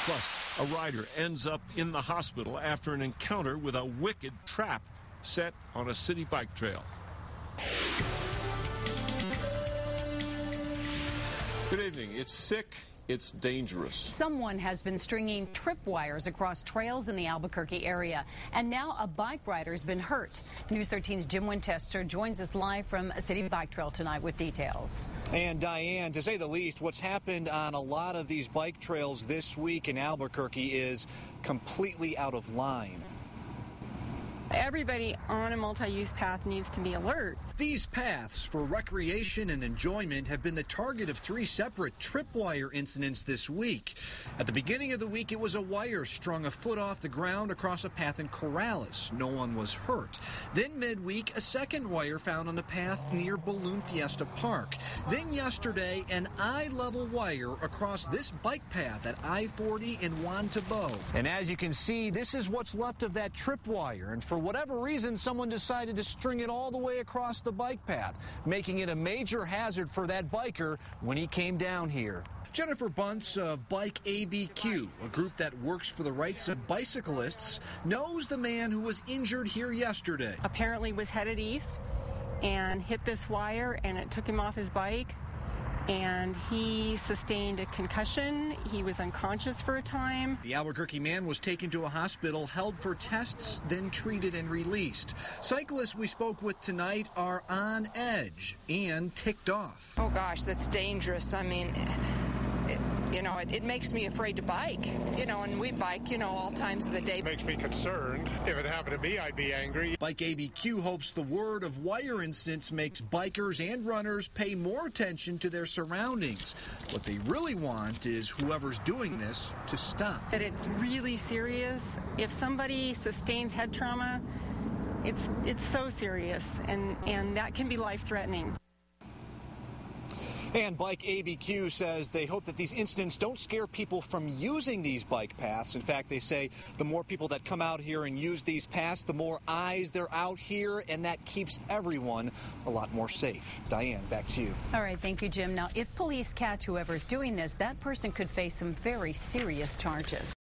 Plus, a rider ends up in the hospital after an encounter with a wicked trap set on a city bike trail. Good evening. It's sick. It's dangerous. Someone has been stringing tripwires across trails in the Albuquerque area, and now a bike rider's been hurt. News 13's Jim Winchester joins us live from a city bike trail tonight with details. And Diane, to say the least, what's happened on a lot of these bike trails this week in Albuquerque is completely out of line. Everybody on a multi-use path needs to be alert. These paths for recreation and enjoyment have been the target of 3 separate tripwire incidents this week. At the beginning of the week, it was a wire strung a foot off the ground across a path in Corrales. No one was hurt. Then midweek, a second wire found on the path near Balloon Fiesta Park. Then yesterday, an eye-level wire across this bike path at I-40 in Juan Tabo. And as you can see, this is what's left of that tripwire. And for whatever reason, someone decided to string it all the way across the bike path, making it a major hazard for that biker when he came down here. Jennifer Bunce of Bike ABQ, a group that works for the rights of bicyclists, knows the man who was injured here yesterday. Apparently was headed east and hit this wire, and it took him off his bike, and he sustained a concussion. He was unconscious for a time. The Albuquerque man was taken to a hospital, held for tests, then treated and released. Cyclists we spoke with tonight are on edge and ticked off. Oh gosh, that's dangerous. I mean, it makes me afraid to bike, and we bike, all times of the day. It makes me concerned. If it happened to me, I'd be angry. Bike ABQ hopes the word of wire incidents makes bikers and runners pay more attention to their surroundings. What they really want is whoever's doing this to stop. That it's really serious. If somebody sustains head trauma, it's so serious, and that can be life-threatening. And Bike ABQ says they hope that these incidents don't scare people from using these bike paths. In fact, they say the more people that come out here and use these paths, the more eyes they're out here, and that keeps everyone a lot more safe. Diane, back to you. All right, thank you, Jim. Now, if police catch whoever's doing this, that person could face some very serious charges.